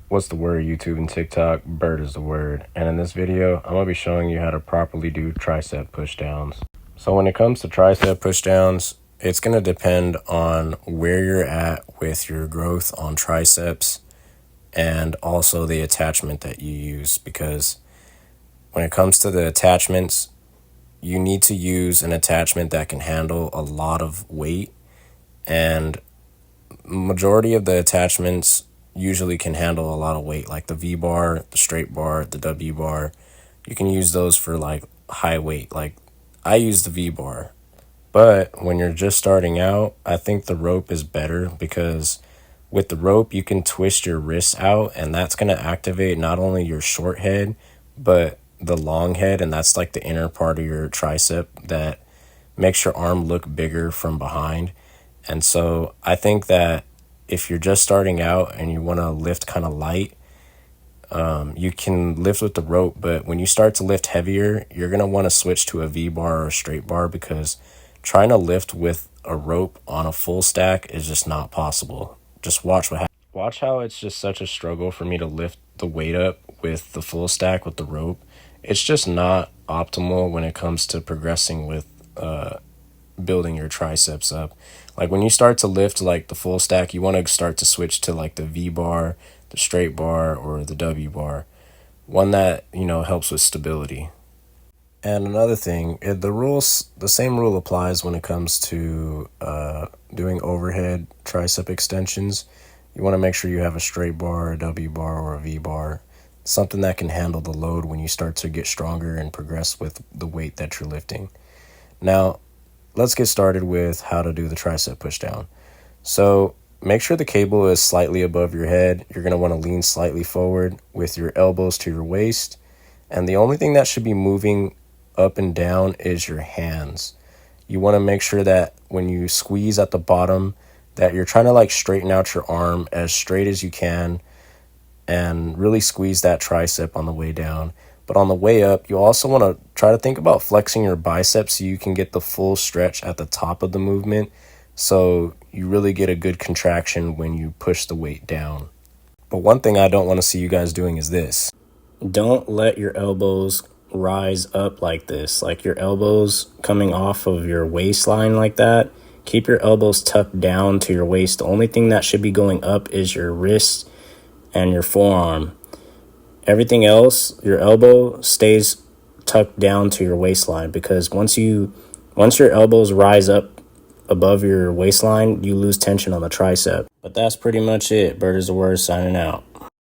What's the word, YouTube and TikTok? Bird is the word. And in this video, I'm going to be showing you how to properly do tricep pushdowns. So when it comes to tricep pushdowns, it's going to depend on where you're at with your growth on triceps and also the attachment that you use, because when it comes to the attachments, you need to use an attachment that can handle a lot of weight, and majority of the attachments usually can handle a lot of weight, like the V bar, the straight bar, the W bar. You can use those for like high weight. Like I use the V bar. But when you're just starting out, I think the rope is better, because with the rope you can twist your wrists out, and that's going to activate not only your short head but the long head, and that's like the inner part of your tricep that makes your arm look bigger from behind. And so I think that if you're just starting out and you want to lift kind of light, you can lift with the rope. But when you start to lift heavier, you're going to want to switch to a V bar or a straight bar, because trying to lift with a rope on a full stack is just not possible. Just watch what happens. Watch how it's just such a struggle for me to lift the weight up with the full stack with the rope. It's just not optimal when it comes to progressing with building your triceps up. Like when you start to lift like the full stack, you want to start to switch to like the V bar, the straight bar, or the W bar. One that, helps with stability. And another thing, the same rule applies when it comes to doing overhead tricep extensions. You want to make sure you have a straight bar, a W bar, or a V bar, something that can handle the load when you start to get stronger and progress with the weight that you're lifting. Now, let's get started with how to do the tricep pushdown. So make sure the cable is slightly above your head. You're going to want to lean slightly forward with your elbows to your waist. And the only thing that should be moving up and down is your hands. You want to make sure that when you squeeze at the bottom, that you're trying to like straighten out your arm as straight as you can and really squeeze that tricep on the way down. But on the way up, you also want to try to think about flexing your biceps so you can get the full stretch at the top of the movement, so you really get a good contraction when you push the weight down. But one thing I don't want to see you guys doing is this. Don't let your elbows rise up like this, like your elbows coming off of your waistline like that. Keep your elbows tucked down to your waist. The only thing that should be going up is your wrist and your forearm. Everything else, your elbow stays tucked down to your waistline, because once your elbows rise up above your waistline, you lose tension on the tricep. But that's pretty much it. Bird is the word, signing out.